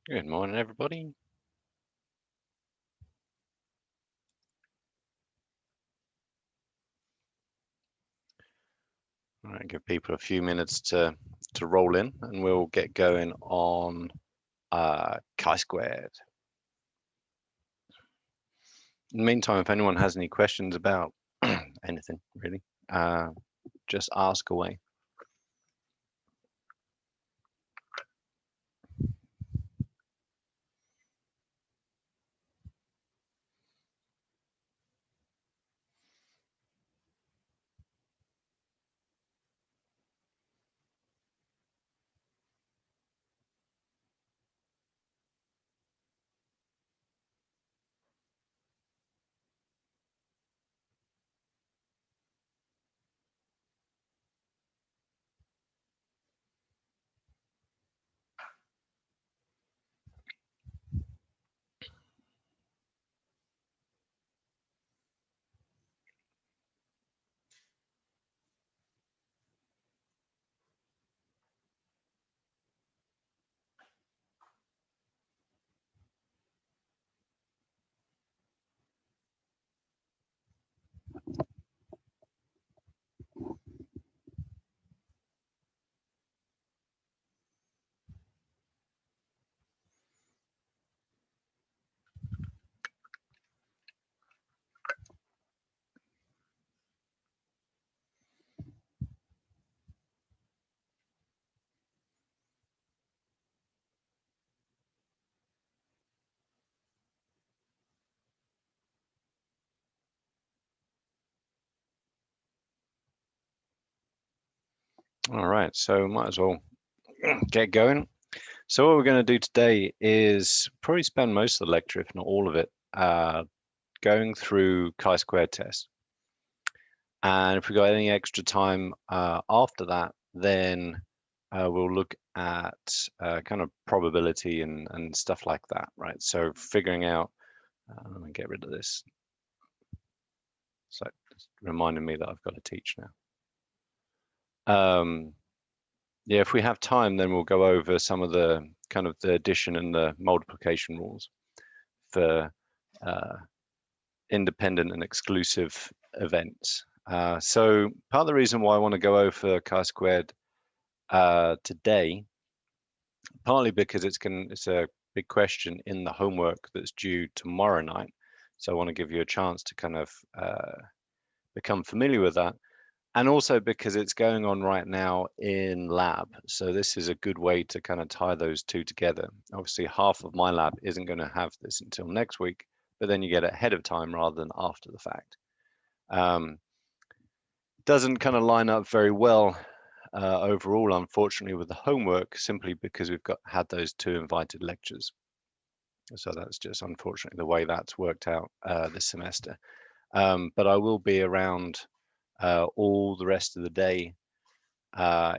Good morning, everybody. All right, give people a few minutes to roll in, and we'll get going on chi-squared. In the meantime, if anyone has any questions about anything really, just ask away. All right, so might as well get going. So what we're going to do today is probably spend most of the lecture, if not all of it, going through chi-squared test. And if we got any extra time after that, then we'll look at kind of probability and stuff like that, right? So figuring out, let me get rid of this. So it's reminding me that I've got to teach now. Yeah, if we have time, then we'll go over some of the kind of the addition and the multiplication rules for independent and exclusive events. So part of the reason why I want to go over chi-squared today, partly because it's a big question in the homework that's due tomorrow night. So I want to give you a chance to kind of become familiar with that. And also because it's going on right now in lab. So this is a good way to kind of tie those two together. Obviously, half of my lab isn't going to have this until next week, but then you get it ahead of time rather than after the fact. Doesn't kind of line up very well overall, unfortunately, with the homework, simply because we've had those two invited lectures. So that's just unfortunately the way that's worked out this semester. But I will be around all the rest of the day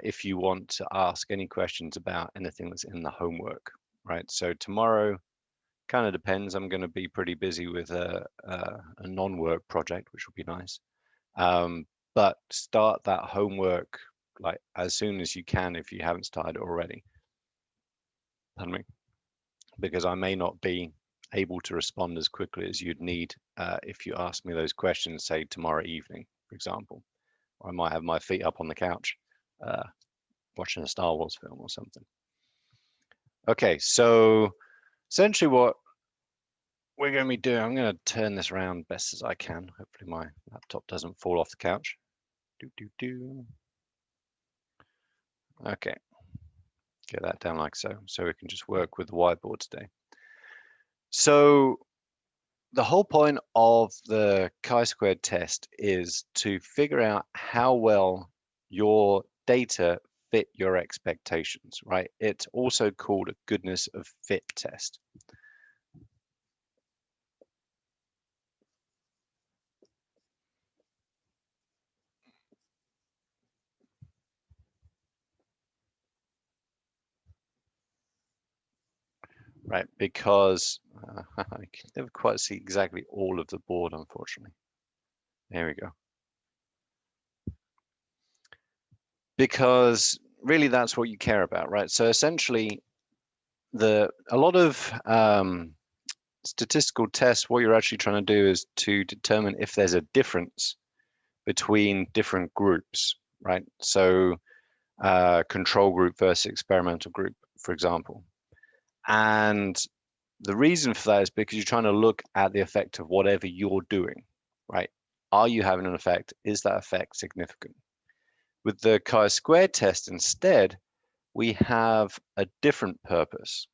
if you want to ask any questions about anything that's in the homework, right? So tomorrow kind of depends. I'm going to be pretty busy with a non-work project, which will be nice. But start that homework like as soon as you can if you haven't started already. Pardon me, because I may not be able to respond as quickly as you'd need if you ask me those questions, say tomorrow evening, for example. Or I might have my feet up on the couch watching a Star Wars film or something. Okay, so essentially what we're going to be doing, I'm going to turn this around best as I can. Hopefully my laptop doesn't fall off the couch. Okay, get that down like so. So we can just work with the whiteboard today. So the whole point of the chi-squared test is to figure out how well your data fit your expectations, right? It's also called a goodness of fit test. Right, because I can never quite see exactly all of the board, unfortunately. There we go. Because really that's what you care about, right? So essentially, a lot of statistical tests, what you're actually trying to do is to determine if there's a difference between different groups, right? So control group versus experimental group, for example. And the reason for that is because you're trying to look at the effect of whatever you're doing, right? Are you having an effect? Is that effect significant? With the chi-square test instead, we have a different purpose.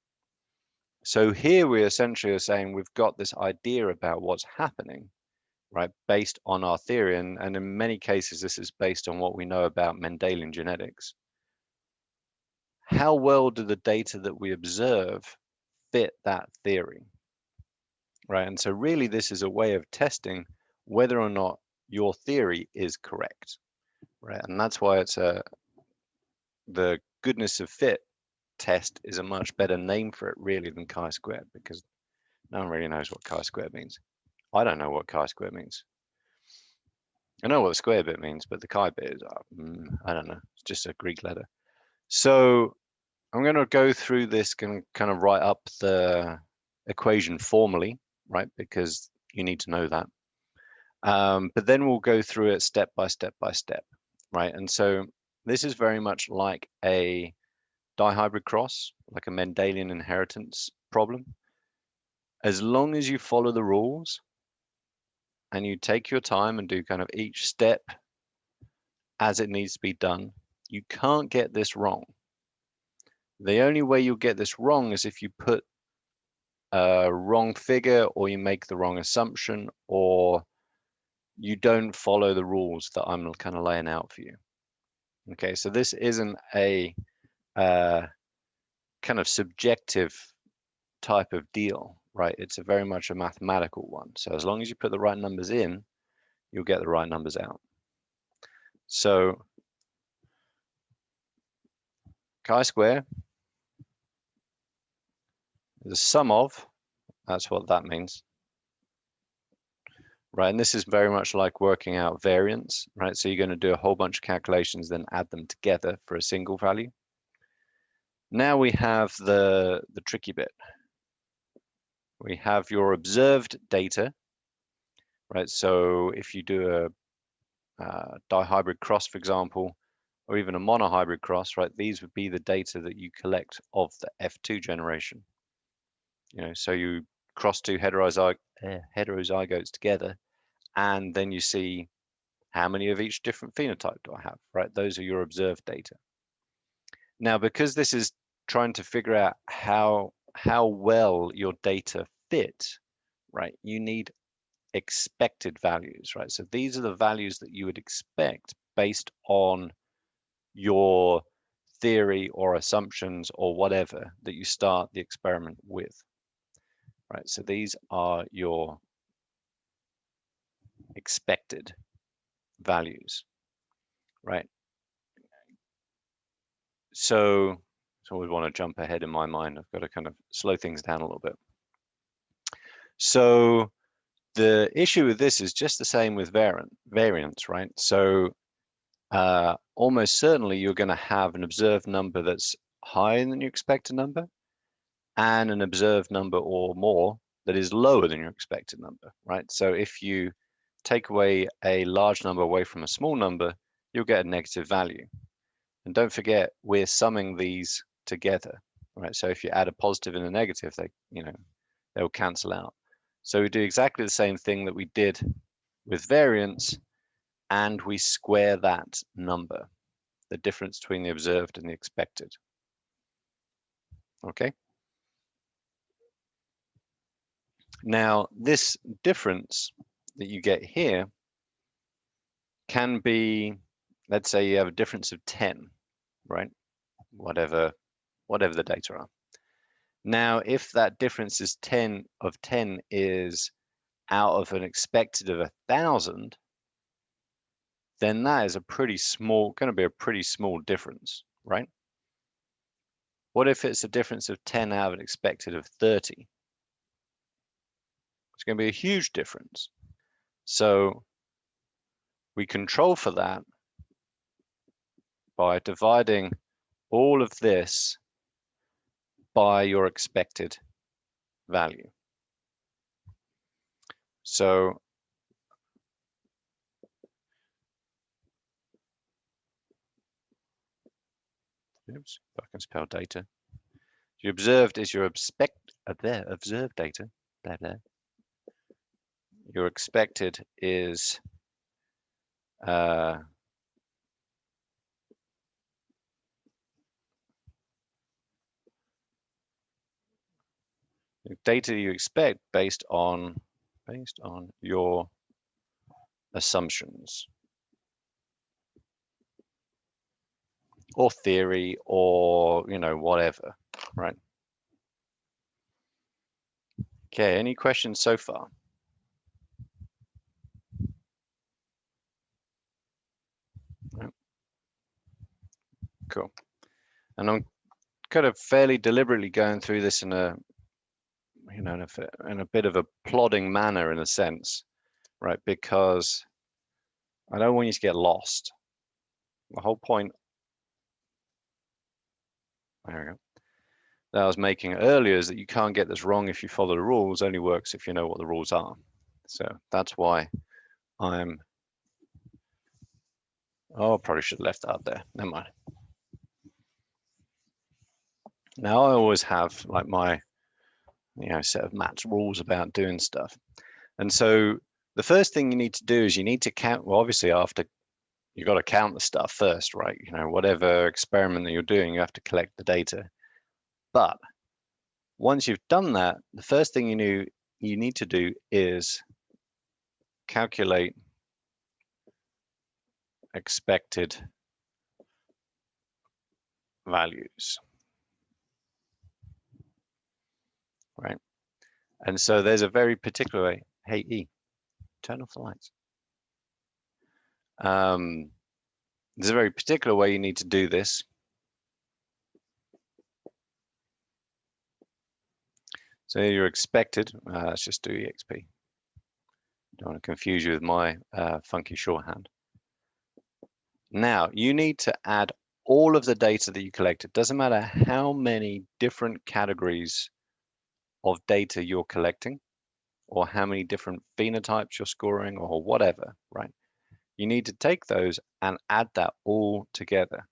So here we essentially are saying we've got this idea about what's happening, right, based on our theory. And in many cases, this is based on what we know about Mendelian genetics. How well do the data that we observe fit that theory, right? And so really this is a way of testing whether or not your theory is correct, right? And that's why it's the goodness of fit test is a much better name for it really than chi-squared, because no one really knows what chi-squared means. I don't know what chi-squared means. I know what the square bit means, but the chi bit is, I don't know. It's just a Greek letter. So I'm going to go through this and kind of write up the equation formally, right? Because you need to know that. But then we'll go through it step by step by step, right? And so this is very much like a dihybrid cross, like a Mendelian inheritance problem. As long as you follow the rules and you take your time and do kind of each step as it needs to be done, you can't get this wrong. The only way you'll get this wrong is if you put a wrong figure, or you make the wrong assumption, or you don't follow the rules that I'm kind of laying out for you. Okay, so this isn't a kind of subjective type of deal, right? It's a very much a mathematical one. So as long as you put the right numbers in, you'll get the right numbers out. So chi-square is the sum of, that's what that means, right? And this is very much like working out variance, right? So you're going to do a whole bunch of calculations, then add them together for a single value. Now we have the tricky bit. We have your observed data, right? So if you do a dihybrid cross, for example, or even a monohybrid cross, right? These would be the data that you collect of the F2 generation. You know, so you cross two heterozygotes together, and then you see how many of each different phenotype do I have, right? Those are your observed data. Now, because this is trying to figure out how well your data fit, right? You need expected values, right? So these are the values that you would expect based on your theory or assumptions or whatever that you start the experiment with, right? So these are your expected values, right? So I always want to jump ahead in my mind. I've got to kind of slow things down a little bit. So the issue with this is just the same with variance, right? So almost certainly you're going to have an observed number that's higher than your expected number, and an observed number or more that is lower than your expected number, right? So if you take away a large number away from a small number, you'll get a negative value. And don't forget, we're summing these together, right? So if you add a positive and a negative, they'll cancel out. So we do exactly the same thing that we did with variance, and we square that number, the difference between the observed and the expected. Okay. Now, this difference that you get here can be, let's say you have a difference of 10, right? Whatever the data are. Now, if that difference is 10 is out of an expected of 1,000, then that is going to be a pretty small difference, right? What if it's a difference of 10 out of an expected of 30? It's going to be a huge difference. So we control for that by dividing all of this by your expected value. So oops, if I can spell data. Your observed is your observed data, blah, blah. Your expected is data you expect based on your assumptions or theory or whatever, right? Okay, any questions so far? No? Cool. And I'm kind of fairly deliberately going through this in a in a bit of a plodding manner in a sense, right? Because I don't want you to get lost. The whole point, there we go, that I was making earlier is that you can't get this wrong if you follow the rules. Only works if you know what the rules are. So that's why I'm, oh, probably should have left that up there. Never mind. Now I always have like my, set of Matt's rules about doing stuff. And so the first thing you need to do is you need to count, well, obviously after you've got to count the stuff first, right? Whatever experiment that you're doing, you have to collect the data. But once you've done that, the first thing you need to do is calculate expected values, right? And so there's a very particular way. Hey, E, turn off the lights. There's a very particular way you need to do this. So you're expected, let's just do EXP. Don't want to confuse you with my funky shorthand. Now, you need to add all of the data that you collected. Doesn't matter how many different categories of data you're collecting or how many different phenotypes you're scoring or whatever, right? You need to take those and add that all together.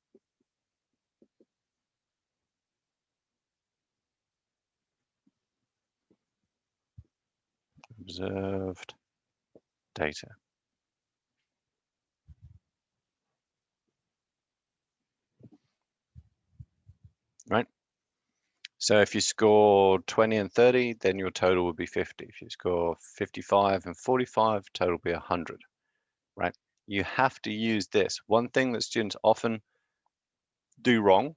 Observed data. Right? So if you score 20 and 30, then your total would be 50. If you score 55 and 45, total will be 100, right? You have to use this. One thing that students often do wrong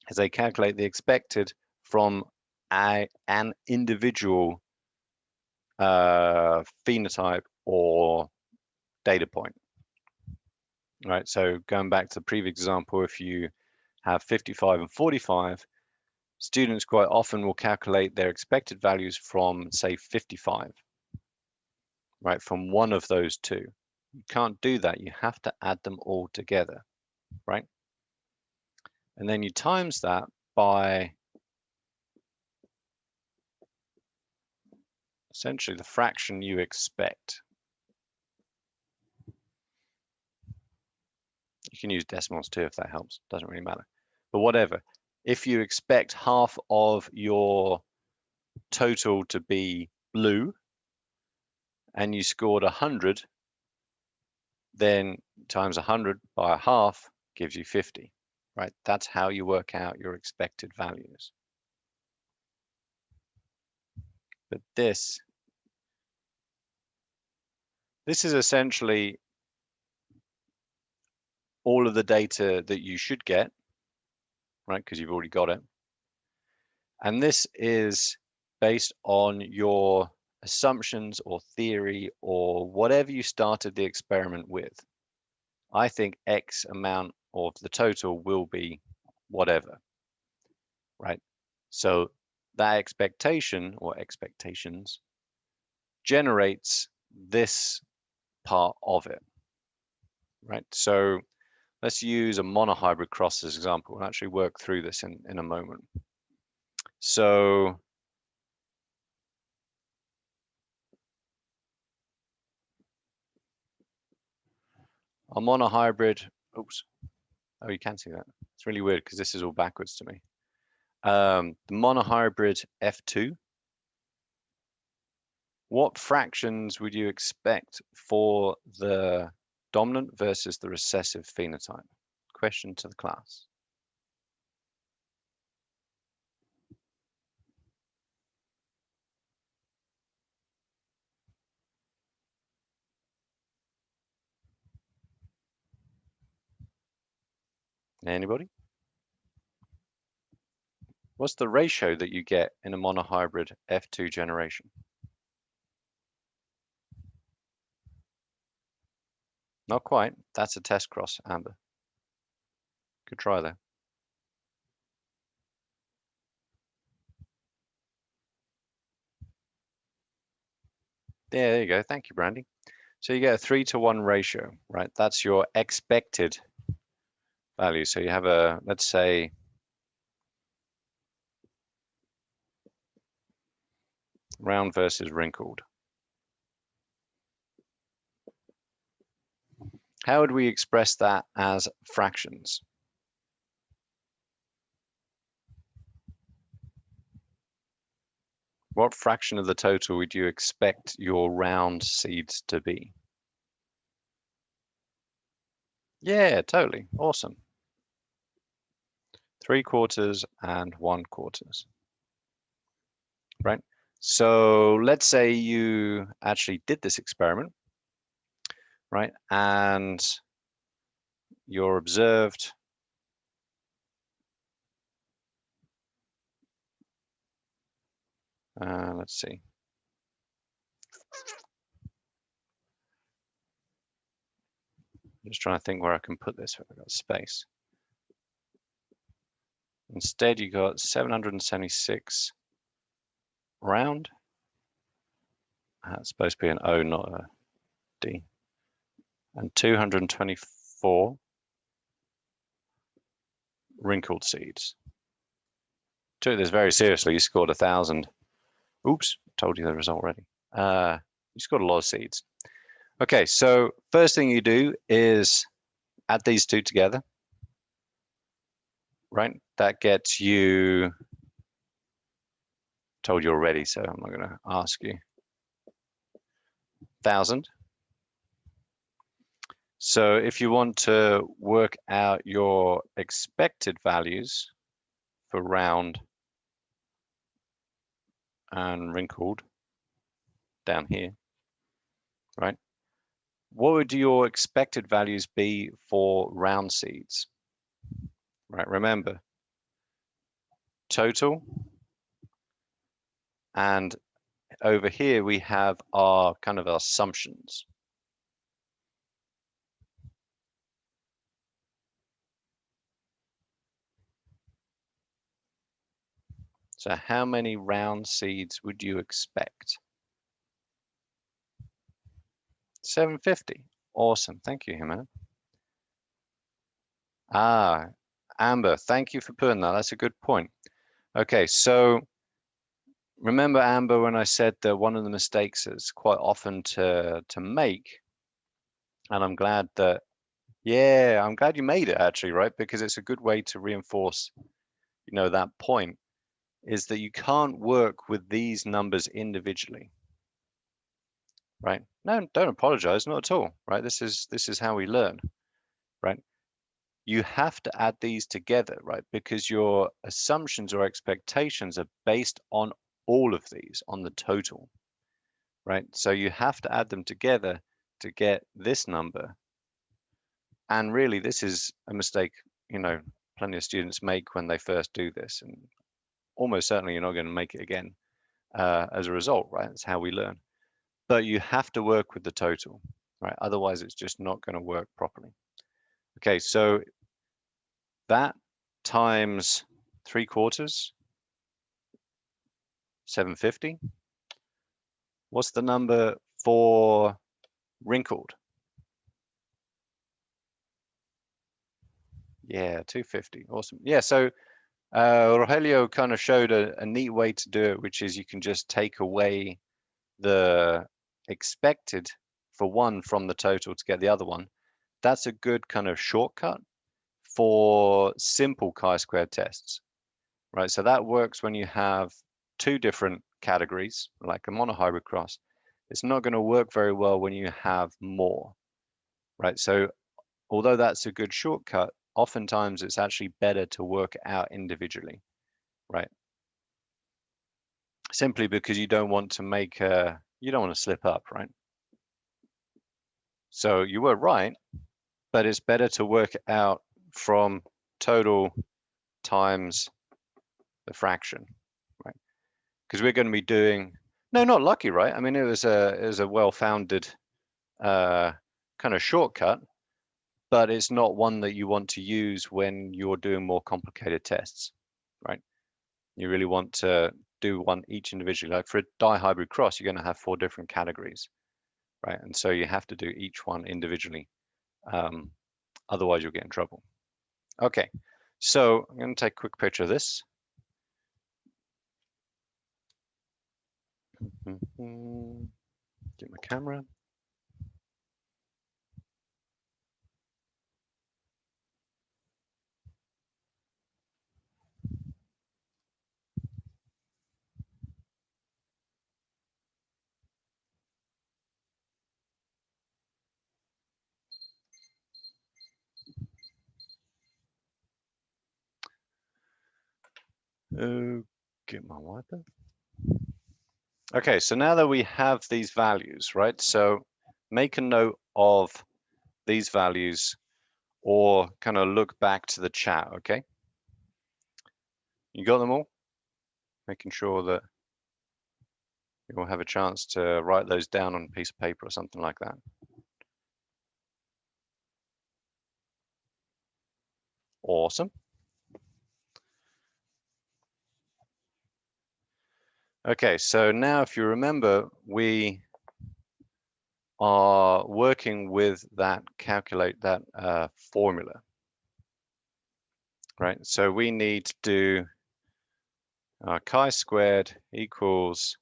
is they calculate the expected from an individual phenotype or data point, right? So going back to the previous example, if you have 55 and 45, students quite often will calculate their expected values from, say, 55, right? From one of those two. You can't do that. You have to add them all together, right? And then you times that by essentially the fraction you expect. You can use decimals too if that helps. Doesn't really matter. But whatever. If you expect half of your total to be blue and you scored 100, then times 100 by a half gives you 50, right? That's how you work out your expected values. But this is essentially all of the data that you should get, right? Because you've already got it. And this is based on your assumptions or theory or whatever you started the experiment with. I think X amount of the total will be whatever, right? So that expectation or expectations generates this part of it, right? So let's use a monohybrid cross as an example. We'll actually work through this in a moment. So a monohybrid, oops, oh, you can see that. It's really weird because this is all backwards to me. The monohybrid F2, what fractions would you expect for the dominant versus the recessive phenotype? Question to the class. Anybody? What's the ratio that you get in a monohybrid F2 generation? Not quite. That's a test cross, Amber. Good try there. Yeah, there you go. Thank you, Brandy. So you get a 3-to-1 ratio, right? That's your expected value. So you have a, let's say, round versus wrinkled. How would we express that as fractions? What fraction of the total would you expect your round seeds to be? Yeah, totally. Awesome. 3/4 and 1/4. Right? So let's say you actually did this experiment, right? And you're observed let's see. I'm just trying to think where I can put this if I've got space. Instead, you got 776 round. That's supposed to be an O, not a D. And 224 wrinkled seeds. Took this very seriously. You scored 1,000. Oops, told you the result already. You scored a lot of seeds. Okay, so first thing you do is add these two together, right? That gets you, told you already, so I'm not going to ask you. 1,000. So if you want to work out your expected values for round and wrinkled down here, right? What would your expected values be for round seeds? Right, remember, total, and over here we have our kind of assumptions. So how many round seeds would you expect? 750. Awesome. Thank you, Hima. Ah, Amber, thank you for putting that. That's a good point. Okay, so remember, Amber, when I said that one of the mistakes is quite often to make, and I'm glad that, yeah, I'm glad you made it actually, right? Because it's a good way to reinforce, that point, is that you can't work with these numbers individually, right? No, don't apologize, not at all, right? This is how we learn, right? You have to add these together, right? Because your assumptions or expectations are based on all of these, on the total, right? So you have to add them together to get this number. And really, this is a mistake, plenty of students make when they first do this. And almost certainly you're not going to make it again as a result, right? That's how we learn. But you have to work with the total, right? Otherwise, it's just not going to work properly. Okay, so that times 3/4, 750. What's the number for wrinkled? Yeah, 250. Awesome. Yeah, so Rogelio kind of showed a neat way to do it, which is you can just take away the expected for one from the total to get the other one. That's a good kind of shortcut for simple chi-square tests, right? So that works when you have two different categories, like a monohybrid cross. It's not going to work very well when you have more, right? So although that's a good shortcut, oftentimes it's actually better to work out individually, right? Simply because you don't want to make you don't want to slip up, right? So you were right, but it's better to work out from total times the fraction, right? Because we're going to be doing, no, not lucky, right? I mean, it was a well-founded kind of shortcut, but it's not one that you want to use when you're doing more complicated tests, right? You really want to do one each individually. Like for a dihybrid cross, you're going to have 4 different categories, right? And so you have to do each one individually. Otherwise, you'll get in trouble. Okay, so I'm going to take a quick picture of this. Get my camera. Get my wiper. Okay, so now that we have these values, right? So make a note of these values or kind of look back to the chat, okay? You got them all? Making sure that you'll have a chance to write those down on a piece of paper or something like that. Awesome. Okay, so now if you remember, we are working with that formula, right? So we need to do chi-squared equals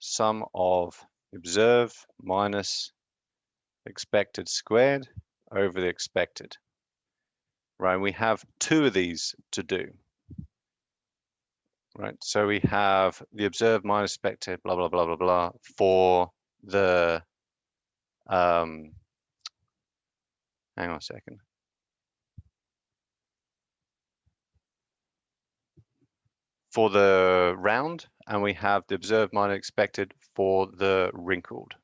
sum of observed minus expected squared over the expected, right? We have 2 of these to do, right? So we have the observed minus expected, blah, blah, blah, blah, blah, for the, hang on a second. For the round, and we have the observed minus expected for the wrinkled.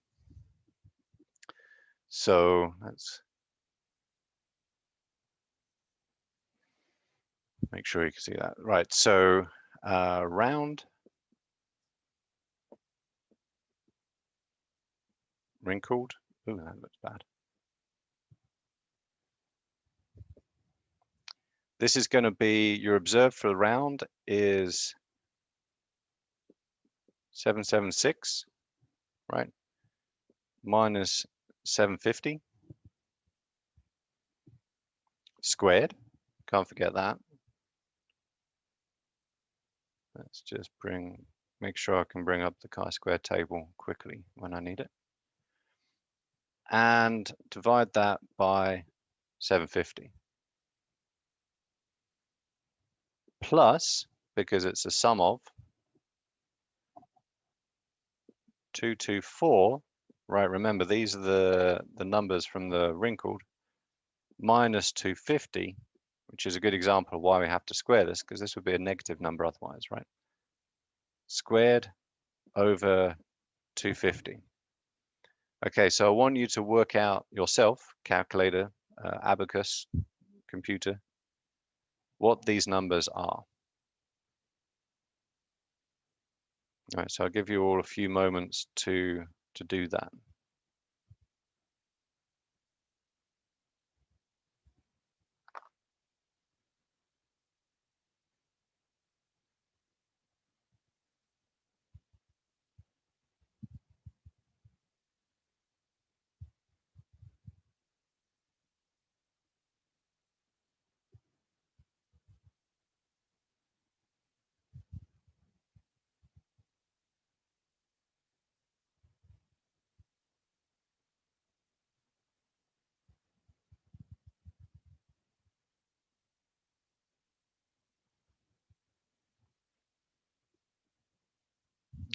So let's make sure you can see that. Right, so round, wrinkled. Ooh, that looks bad. This is going to be, your observed for the round is 776, right? Minus 750 squared. Can't forget that. Let's just make sure I can bring up the chi-square table quickly when I need it. And divide that by 750. Plus, because it's a sum of 224, right? Remember, these are the numbers from the wrinkled, minus 250, which is a good example of why we have to square this, because this would be a negative number otherwise, right? Squared over 250. Okay, so I want you to work out yourself, calculator, abacus, computer, what these numbers are. All right, so I'll give you all a few moments to do that.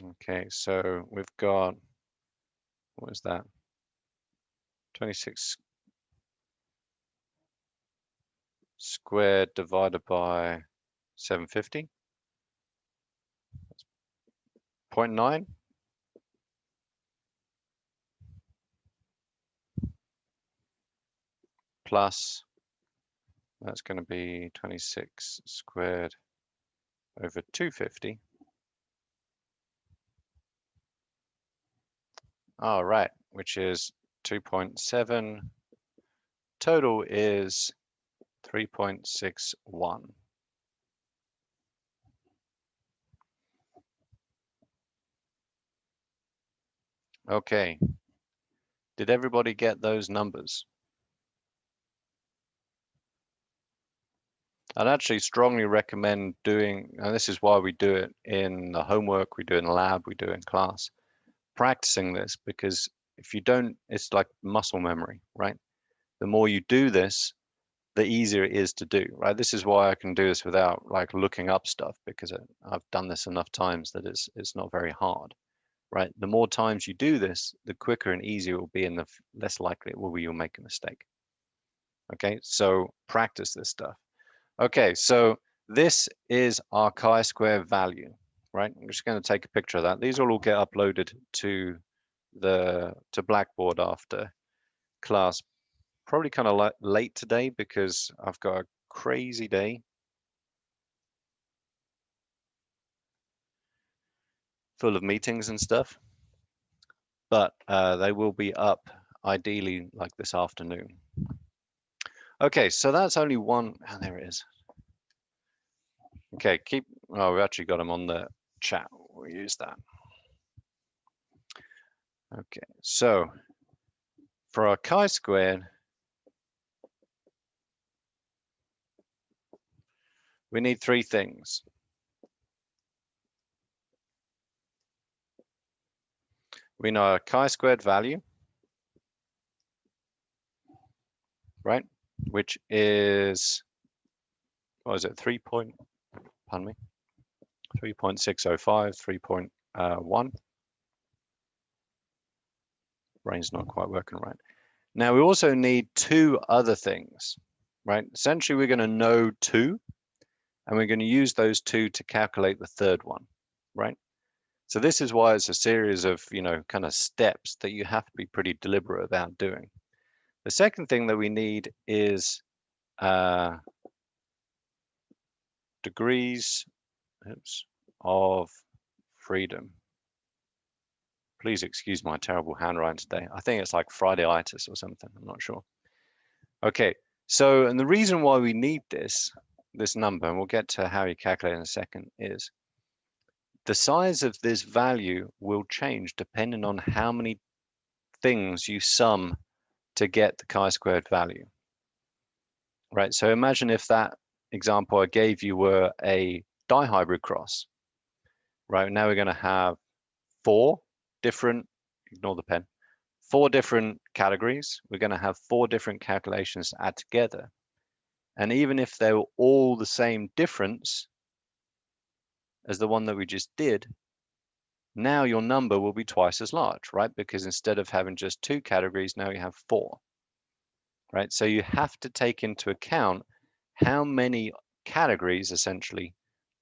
Okay, so we've got, what is that? 26 squared divided by 750, 0.9. Plus, that's going to be 26 squared over 250. All right, which is 2.7. Total is 3.61. Okay. Did everybody get those numbers? I'd actually strongly recommend doing, and this is why we do it in the homework, we do it in the lab, we do it in class, practicing this, because if you don't, it's like muscle memory, right? The more you do this, the easier it is to do, right? This is why I can do this without like looking up stuff, because I've done this enough times that it's not very hard, right? The more times you do this, the quicker and easier it will be, and the less likely it will be you'll make a mistake. Okay, so practice this stuff. Okay, so this is our chi-square value, right? I'm just going to take a picture of that. These will all get uploaded to Blackboard after class. Probably kind of late today because I've got a crazy day. Full of meetings and stuff, but they will be up ideally like this afternoon. Okay, so that's only one. Oh, there it is. Okay, oh, we actually got them on the chat. We'll use that. Okay, so for our chi-squared, we need three things. We know our chi-squared value, right? Which is, what is it, 3.605, 3.1. Brain's not quite working right. Now we also need two other things, right? Essentially, we're going to know two, and we're going to use those two to calculate the third one, right? So this is why it's a series of, kind of steps that you have to be pretty deliberate about doing. The second thing that we need is degrees of freedom. Please excuse my terrible handwriting today. I think it's like Friday-itis or something. I'm not sure. Okay, so, and the reason why we need this number, and we'll get to how you calculate in a second, is the size of this value will change depending on how many things you sum to get the chi-squared value, right? So imagine if that example I gave you were a dihybrid cross, right? Now we're going to have four different, ignore the pen, four different categories. We're going to have four different calculations to add together. And even if they were all the same difference as the one that we just did, now your number will be twice as large, right? Because instead of having just two categories, now you have four, right? So you have to take into account how many categories, essentially,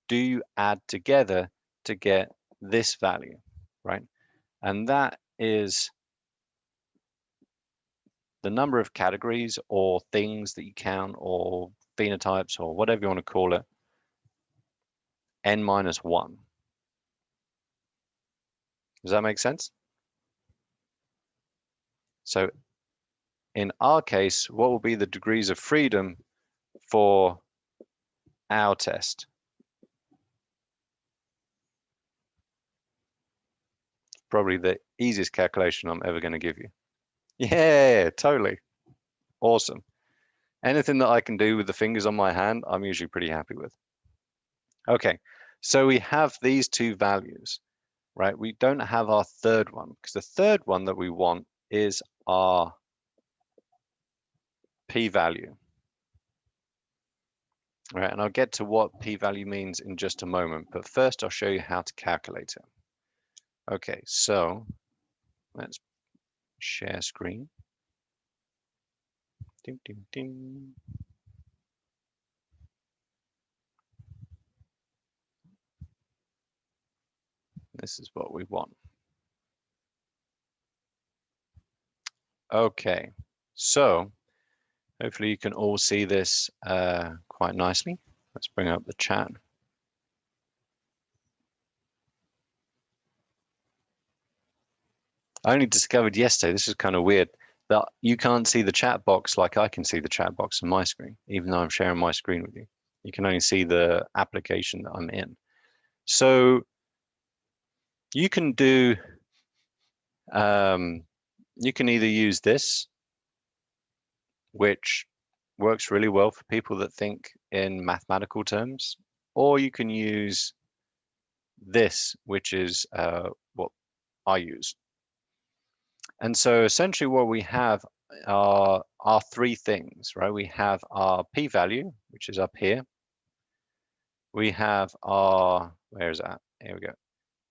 do you add together to get this value, right? And that is the number of categories or things that you count or phenotypes or whatever you want to call it, n minus 1. Does that make sense? So in our case, what will be the degrees of freedom for our test? Probably the easiest calculation I'm ever going to give you. Yeah, totally. Awesome. Anything that I can do with the fingers on my hand, I'm usually pretty happy with. Okay, so we have these two values, right? We don't have our third one, because the third one that we want is our p-value. Right, and I'll get to what p-value means in just a moment, but first I'll show you how to calculate it. Okay, so let's share screen. Ding, ding, ding. This is what we want. Okay, so hopefully you can all see this quite nicely. Let's bring up the chat. I only discovered yesterday, this is kind of weird, that you can't see the chat box like I can see the chat box on my screen, even though I'm sharing my screen with you. You can only see the application that I'm in. So you can do, you can either use this, which works really well for people that think in mathematical terms, or you can use this, which is what I use. And so essentially what we have are three things, right? We have our p-value, which is up here. We have our, where is that? Here we go.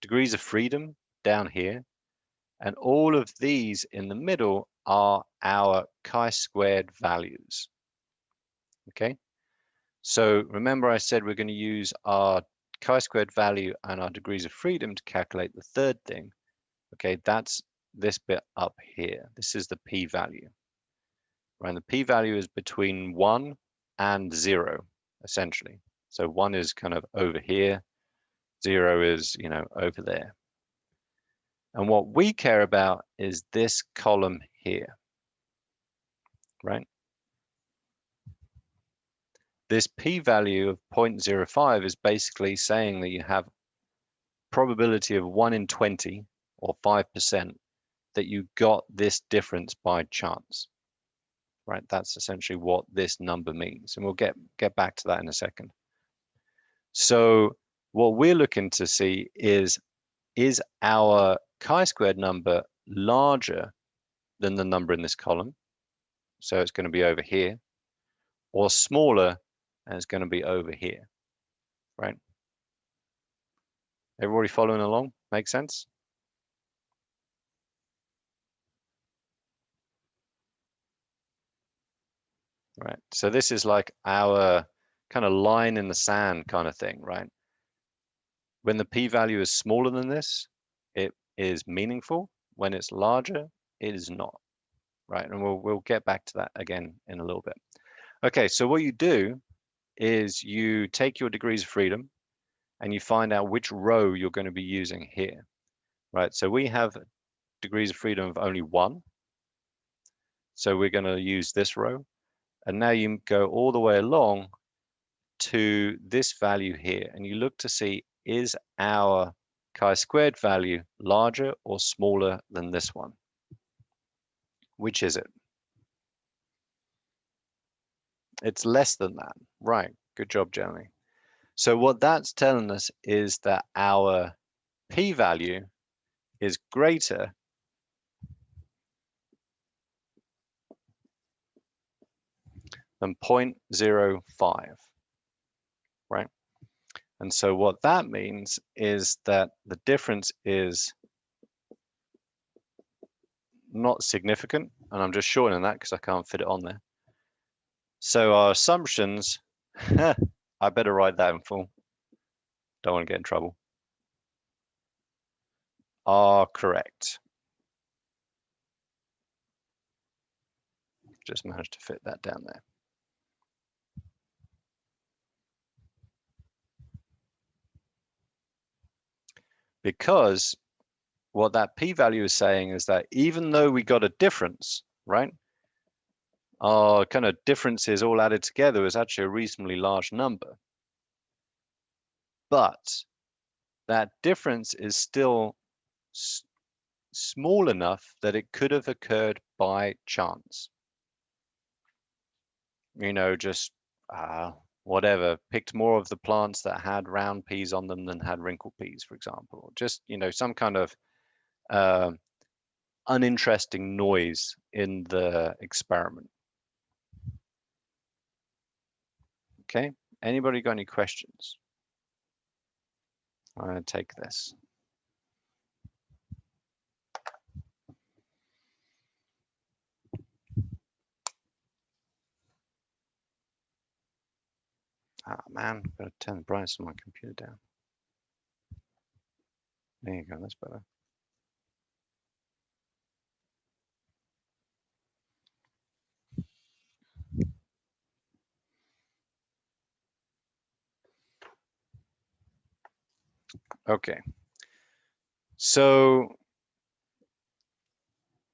Degrees of freedom down here. And all of these in the middle are our chi-squared values. Okay. So remember I said we're going to use our chi-squared value and our degrees of freedom to calculate the third thing. Okay, that's this bit up here. This is the p-value. Right, the p-value is between 1 and 0, essentially. So 1 is kind of over here, 0 is, over there. And what we care about is this column here, right? This p-value of 0.05 is basically saying that you have probability of 1 in 20 or 5% that you got this difference by chance, right? That's essentially what this number means. And we'll get back to that in a second. So what we're looking to see is our chi-squared number larger than the number in this column? So it's going to be over here, or smaller, and it's going to be over here, right? Everybody following along? Make sense? Right. So this is like our kind of line in the sand kind of thing, right? When the p-value is smaller than this, it is meaningful. When it's larger, it is not, right? And we'll get back to that again in a little bit. Okay, so what you do is you take your degrees of freedom and you find out which row you're going to be using here, right? So we have degrees of freedom of only 1. So we're going to use this row. And now you go all the way along to this value here, and you look to see, is our chi-squared value larger or smaller than this one? Which is it? It's less than that. Right. Good job, Jeremy. So what that's telling us is that our p-value is greater than 0.05, right? And so what that means is that the difference is not significant, and I'm just shortening that because I can't fit it on there. So our assumptions, I better write that in full, don't want to get in trouble, are correct. Just managed to fit that down there. Because what that p-value is saying is that even though we got a difference, right? Our kind of differences all added together is actually a reasonably large number. But that difference is still small enough that it could have occurred by chance. Just whatever, picked more of the plants that had round peas on them than had wrinkle peas, for example. Just, some kind of uninteresting noise in the experiment. Okay, anybody got any questions? I'm going to take this. Ah, man, I've got to turn the brightness of my computer down. There you go, that's better. Okay, so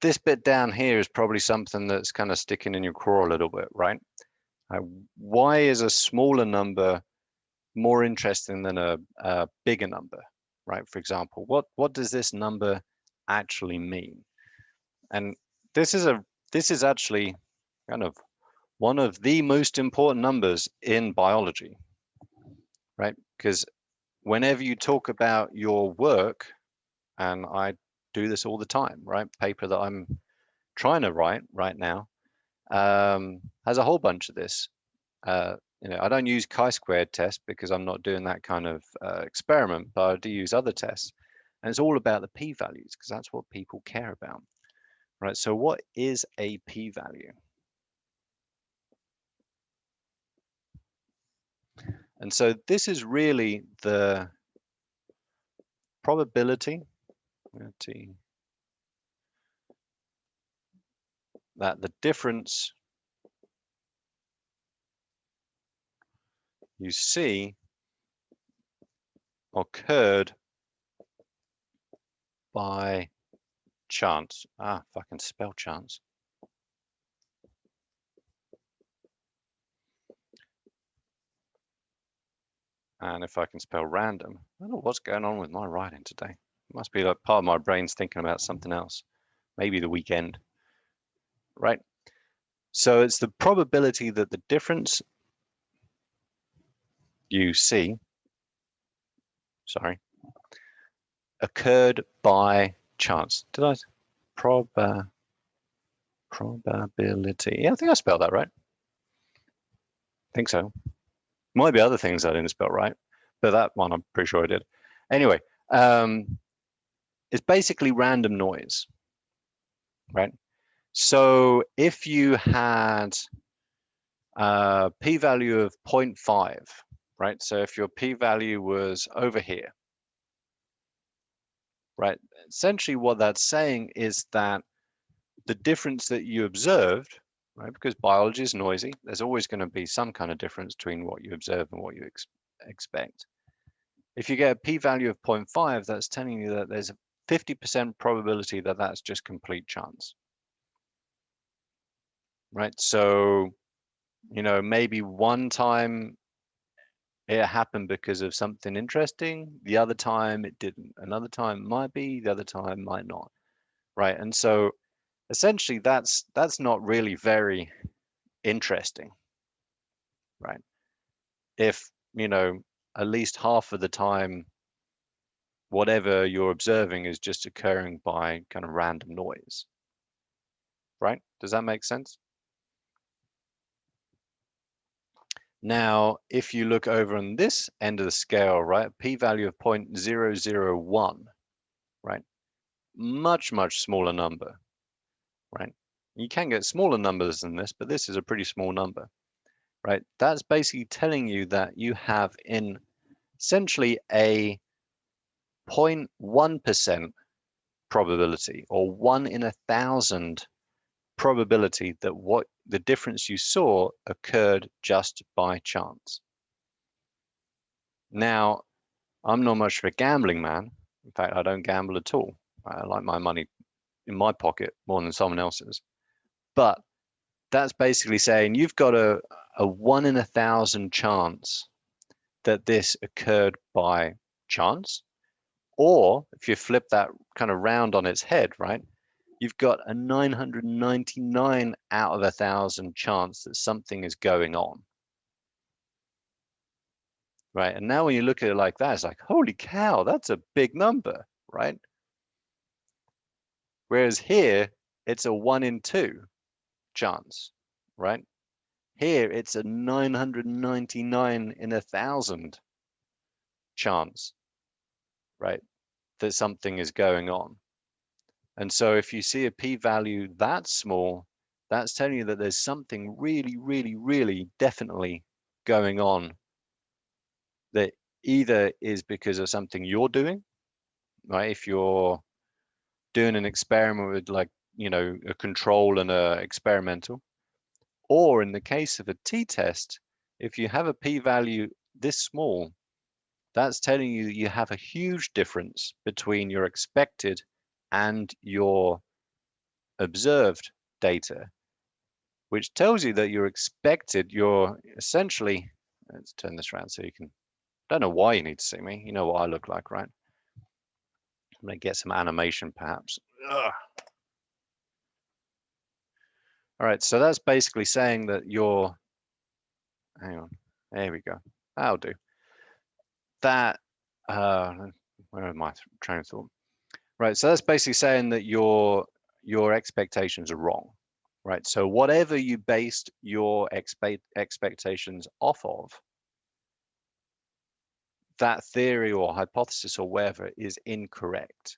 this bit down here is probably something that's kind of sticking in your craw a little bit, right? Why is a smaller number more interesting than a bigger number, right? For example, what does this number actually mean? And this is actually kind of one of the most important numbers in biology, right? Because whenever you talk about your work, and I do this all the time, right? Paper that I'm trying to write right now has a whole bunch of this. I don't use chi-squared test because I'm not doing that kind of experiment, but I do use other tests. And it's all about the p-values because that's what people care about, right? So what is a p-value? And so this is really the probability that the difference you see occurred by chance. Ah, if I can spell chance. And if I can spell random. I don't know what's going on with my writing today. It must be like part of my brain's thinking about something else. Maybe the weekend, right? So it's the probability that the difference you see, sorry, occurred by chance. Did I? Probability. Yeah, I think I spelled that right. I think so. Might be other things I didn't spell right, but that one I'm pretty sure I did. Anyway, it's basically random noise, right? So if you had a p-value of 0.5, right? So if your p-value was over here, right? Essentially what that's saying is that the difference that you observed, right? Because biology is noisy, there's always going to be some kind of difference between what you observe and what you expect. If you get a p-value of 0.5, that's telling you that there's a 50% probability that that's just complete chance, right? So, maybe one time it happened because of something interesting, the other time it didn't. Another time might be, the other time might not, right? And so essentially that's not really very interesting, right? If, at least half of the time, whatever you're observing is just occurring by kind of random noise, right? Does that make sense? Now, if you look over on this end of the scale, right, p-value of 0.001, right, much, much smaller number, right? You can get smaller numbers than this, but this is a pretty small number, right? That's basically telling you that you have in essentially a 0.1% probability or 1 in 1,000 probability that what the difference you saw occurred just by chance. Now, I'm not much of a gambling man. In fact, I don't gamble at all. I like my money in my pocket more than someone else's. But that's basically saying you've got a 1 in 1,000 chance that this occurred by chance. Or if you flip that kind of round on its head, right, you've got a 999 out of 1,000 chance that something is going on. Right. And now when you look at it like that, it's like, holy cow, that's a big number, right? Whereas here, it's a 1 in 2 chance, right? Here, it's a 999 in 1,000 chance, right, that something is going on. And so if you see a p-value that small, that's telling you that there's something really, really, really definitely going on that either is because of something you're doing, right? If you're doing an experiment with like, a control and a experimental, or in the case of a t-test, if you have a p-value this small, that's telling you you have a huge difference between your expected and your observed data, which tells you that you're essentially, let's turn this around so you can, don't know why you need to see me. You know what I look like, right? I'm gonna get some animation perhaps. Ugh. All right, so that's basically saying that hang on, there we go. That'll do. That, where am I train of thought? Right, so that's basically saying that your expectations are wrong, right? So whatever you based your expectations off of, that theory or hypothesis or whatever is incorrect.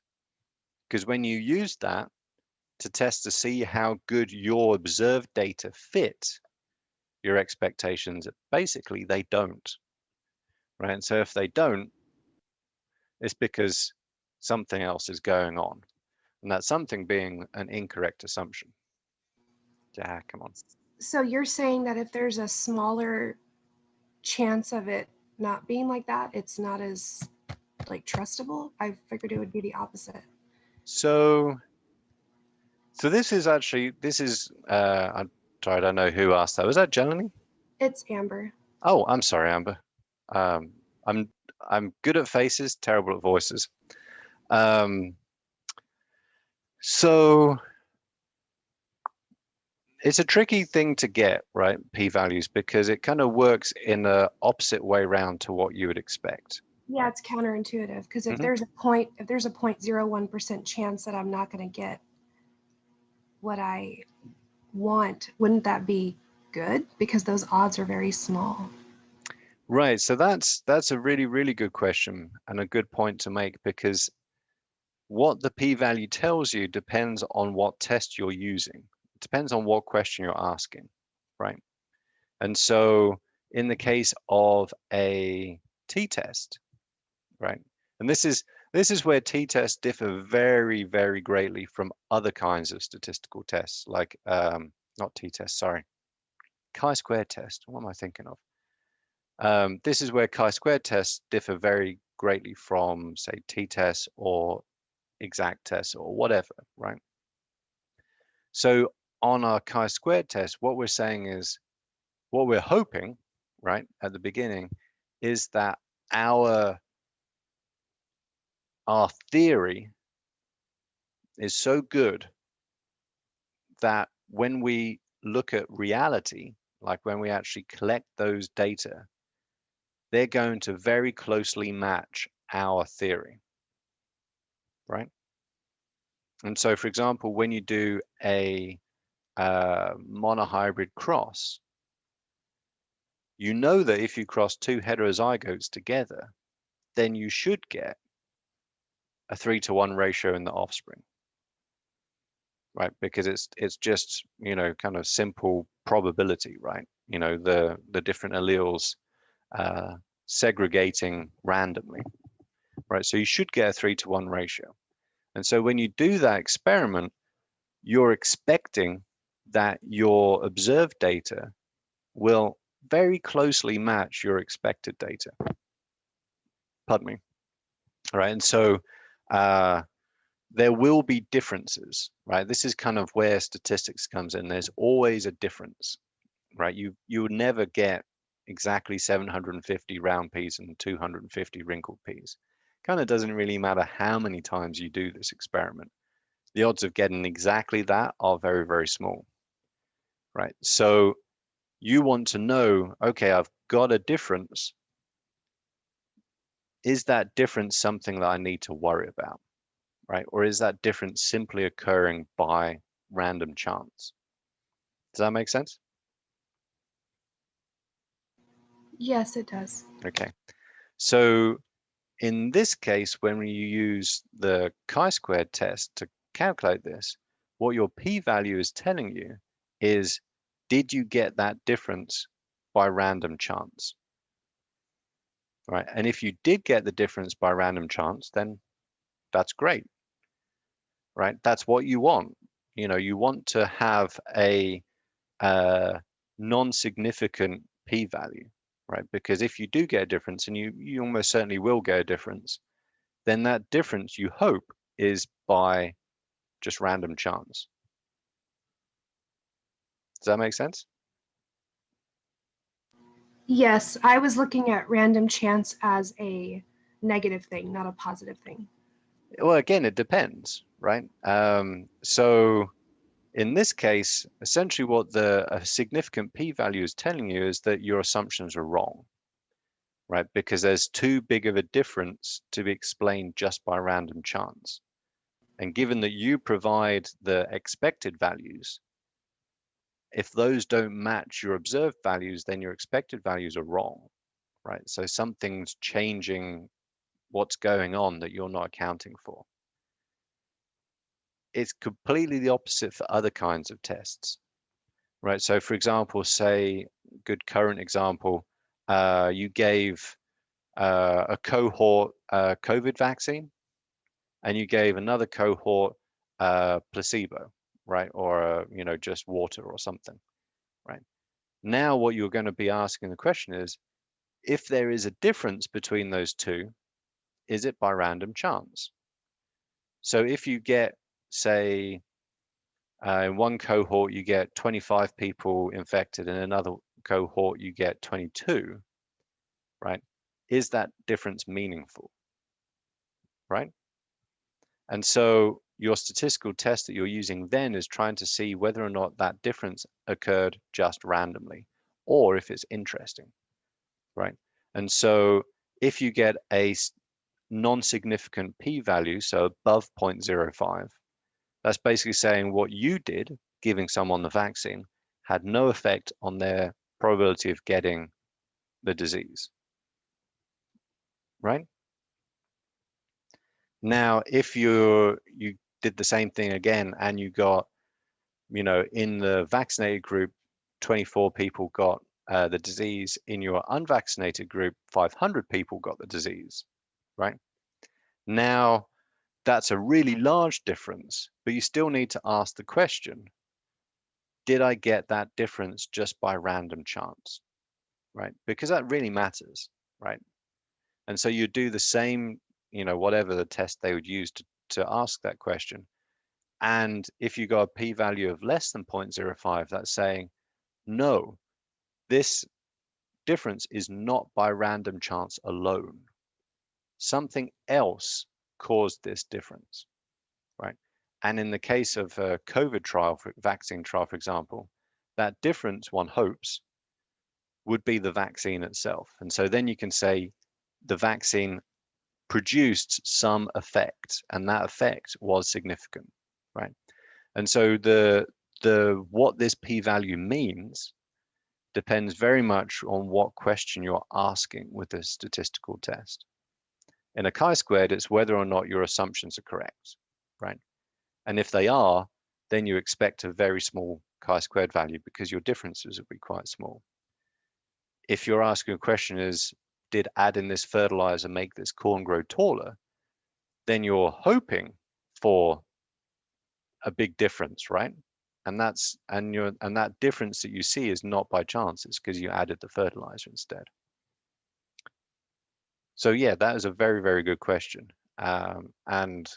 Because when you use that to test to see how good your observed data fit your expectations, basically they don't, right? And so if they don't, it's because something else is going on, and that something being an incorrect assumption. Yeah, come on. So you're saying that if there's a smaller chance of it not being like that, it's not as like trustable? I figured it would be the opposite. So I'm sorry, I don't know who asked that. Was that Jelani? It's Amber. Oh, I'm sorry, Amber. Um, I'm good at faces, terrible at voices. Um, so it's a tricky thing to get, right? P-values, because it kind of works in the opposite way around to what you would expect, Yeah, right? it's counterintuitive because Hmm. if there's a 0.01% chance that I'm not going to get what I want, wouldn't that be good? Because those odds are very small. Right. So that's a really, really good question and a good point to make, because what the p-value tells you depends on what test you're using. It depends on what question you're asking, right? And so in the case of a t-test, right? And this is where t-tests differ very, very greatly from other kinds of statistical tests, like not t-test, sorry, chi-square test. What am I thinking of? This is where chi-square tests differ very greatly from, say, t-tests or exact tests or whatever, right? So on our chi-square test, what we're saying is, what we're hoping, right, at the beginning, is that our theory is so good that when we look at reality, like when we actually collect those data, they're going to very closely match our theory, right? And so, for example, when you do a monohybrid cross, you know that if you cross two heterozygotes together, then you should get a 3-to-1 ratio in the offspring, right? Because it's just, kind of simple probability, right? The different alleles uh, segregating randomly, right? So you should get a 3-to-1 ratio. And so when you do that experiment, you're expecting that your observed data will very closely match your expected data. Pardon me. Right. And so uh, there will be differences, right? This is kind of where statistics comes in. There's always a difference, right? You would never get exactly 750 round peas and 250 wrinkled peas. Kind of doesn't really matter how many times you do this experiment. The odds of getting exactly that are very, very small, right? So you want to know, okay, I've got a difference. Is that difference something that I need to worry about, right? Or is that difference simply occurring by random chance? Does that make sense? Yes, it does. Okay. So in this case, when you use the chi-squared test to calculate this, what your p-value is telling you is, did you get that difference by random chance? right? And if you did get the difference by random chance, then that's great, right? That's what you want. You know, you want to have a non-significant p-value, right? Because if you do get a difference, and you almost certainly will get a difference, then that difference you hope is by just random chance. Does that make sense? Yes, I was looking at random chance as a negative thing, not a positive thing. Well, again, it depends, right? So in this case, essentially what a significant p-value is telling you is that your assumptions are wrong, right? Because there's too big of a difference to be explained just by random chance. And given that you provide the expected values, if those don't match your observed values, then your expected values are wrong, right? So something's changing what's going on that you're not accounting for. It's completely the opposite for other kinds of tests, right? So for example, say, good current example, you gave a cohort COVID vaccine, and you gave another cohort placebo, right? Or you know, just water or something, right? Now what you're going to be asking the question is, if there is a difference between those two, is it by random chance? So if you get, say, in one cohort you get 25 people infected, in another cohort you get 22, right? Is that difference meaningful, right? And so your statistical test that you're using then is trying to see whether or not that difference occurred just randomly, or if it's interesting, right? And so if you get a non-significant p-value, so above 0.05, that's basically saying what you did, giving someone the vaccine, had no effect on their probability of getting the disease, right? Now, if you did the same thing again and you got, you know, in the vaccinated group, 24 people got the disease. In your unvaccinated group, 500 people got the disease, right? Now, that's a really large difference, but you still need to ask the question, did I get that difference just by random chance, right? Because that really matters, right? And so you do the same, you know, whatever the test they would use to ask that question. And if you got a p-value of less than 0.05, that's saying, no, this difference is not by random chance alone. Something else caused this difference, right? And in the case of a COVID trial, vaccine trial, for example, that difference, one hopes, would be the vaccine itself. And so then you can say the vaccine produced some effect, and that effect was significant, right? And so the what this p-value means depends very much on what question you're asking with the statistical test. In a chi-squared, it's whether or not your assumptions are correct, right? And if they are, then you expect a very small chi-squared value because your differences will be quite small. If you're asking a question is, did adding this fertilizer make this corn grow taller? Then you're hoping for a big difference, right? And that difference that you see is not by chance, it's because you added the fertilizer instead. So yeah, that is a very, very good question. And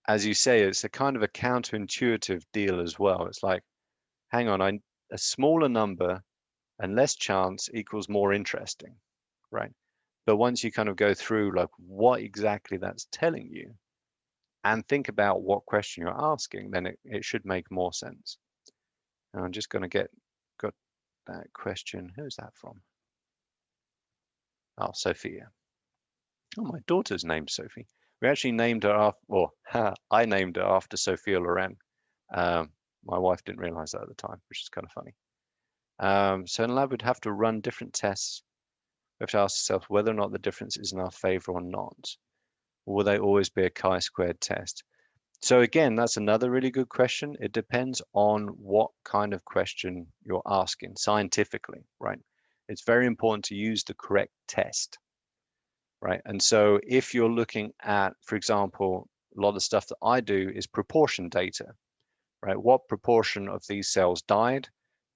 as you say, it's a kind of a counterintuitive deal as well. It's like, hang on, a smaller number and less chance equals more interesting, right? But once you kind of go through like what exactly that's telling you and think about what question you're asking, then it should make more sense. And I'm just going to got that question. Who's that from? Oh, Sophia. Oh, my daughter's named Sophie. We actually named her after, or I named her after Sophia Loren. My wife didn't realize that at the time, which is kind of funny. So in lab, we'd have to run different tests. We have to ask ourselves whether or not the difference is in our favor or not. Or will they always be a chi-squared test? So again, that's another really good question. It depends on what kind of question you're asking scientifically, right? It's very important to use the correct test. right? And so if you're looking at, for example, a lot of the stuff that I do is proportion data, right? What proportion of these cells died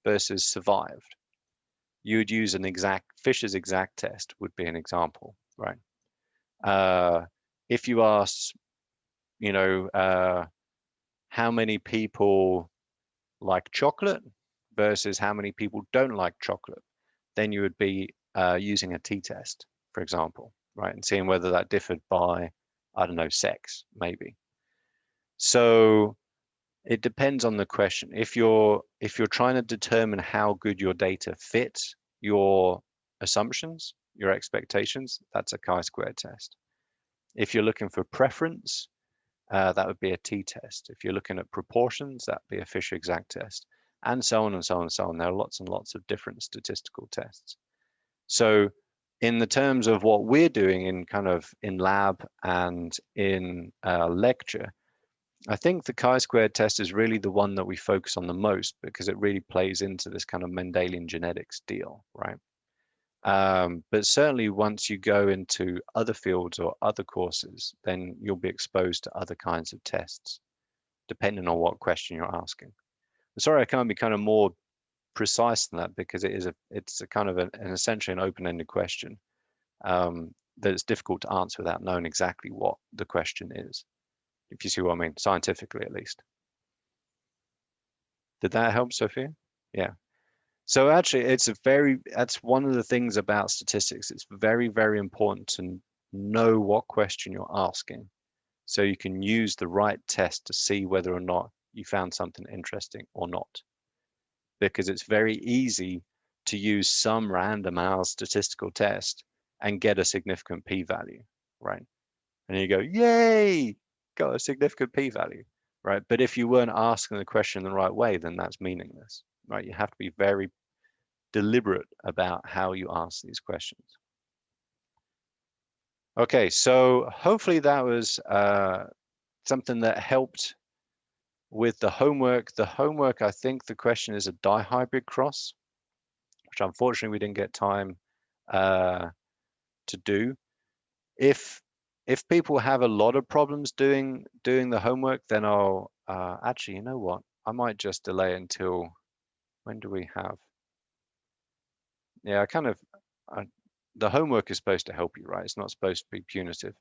versus survived? You would use an Fisher's exact test would be an example, right? If you ask, how many people like chocolate versus how many people don't like chocolate, then you would be using a t-test, for example, right? And seeing whether that differed by, I don't know, sex, maybe. So it depends on the question. If you're trying to determine how good your data fits your assumptions, your expectations, that's a chi-square test. If you're looking for preference, that would be a t-test. If you're looking at proportions, that'd be a Fisher exact test, and so on and so on and so on. There are lots and lots of different statistical tests. So in the terms of what we're doing in lab and in lecture, I think the chi-square test is really the one that we focus on the most because it really plays into this kind of Mendelian genetics deal, right? But certainly once you go into other fields or other courses, then you'll be exposed to other kinds of tests, depending on what question you're asking. Sorry, I can't be kind of more precise than that because it's a kind of an essentially an open-ended question that it's difficult to answer without knowing exactly what the question is, if you see what I mean, scientifically at least. Did that help, Sophia? Yeah. So actually, that's one of the things about statistics. It's very, very important to know what question you're asking so you can use the right test to see whether or not you found something interesting or not. Because it's very easy to use some random statistical test and get a significant p-value, right? And you go, yay, got a significant p-value, right? But if you weren't asking the question the right way, then that's meaningless, right? You have to be very deliberate about how you ask these questions. Okay, so hopefully that was something that helped with the homework. The homework, I think the question is a dihybrid cross, which unfortunately we didn't get time to do. If people have a lot of problems doing the homework, then I'll actually, you know what? I might just delay until, when do we have? Yeah, the homework is supposed to help you, right? It's not supposed to be punitive.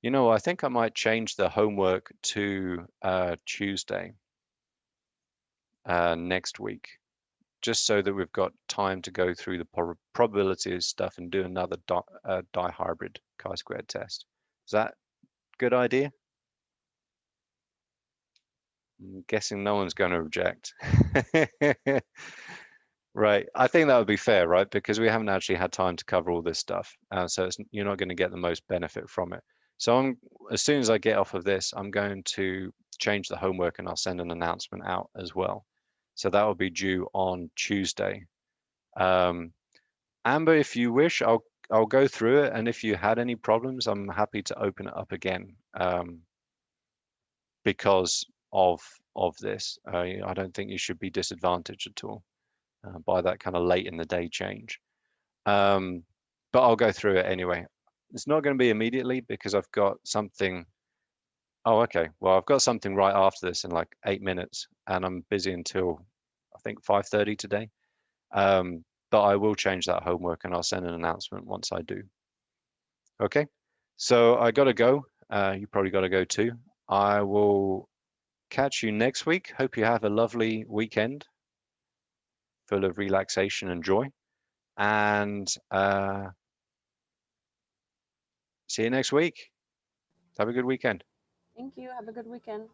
You know, I think I might change the homework to Tuesday next week, just so that we've got time to go through the probabilities stuff and do another dihybrid chi-squared test. Is that a good idea? I'm guessing no one's going to object. Right. I think that would be fair, right? Because we haven't actually had time to cover all this stuff. So you're not going to get the most benefit from it. So as soon as I get off of this, I'm going to change the homework and I'll send an announcement out as well. So that will be due on Tuesday. Amber, if you wish, I'll go through it. And if you had any problems, I'm happy to open it up again because of this. I don't think you should be disadvantaged at all by that kind of late in the day change. But I'll go through it anyway. It's not going to be immediately because I've got something. Oh, okay. Well, I've got something right after this in like 8 minutes, and I'm busy until I think 5:30 today. But I will change that homework, and I'll send an announcement once I do. Okay. So I got to go. You probably got to go too. I will catch you next week. Hope you have a lovely weekend full of relaxation and joy. And see you next week. Have a good weekend. Thank you. Have a good weekend.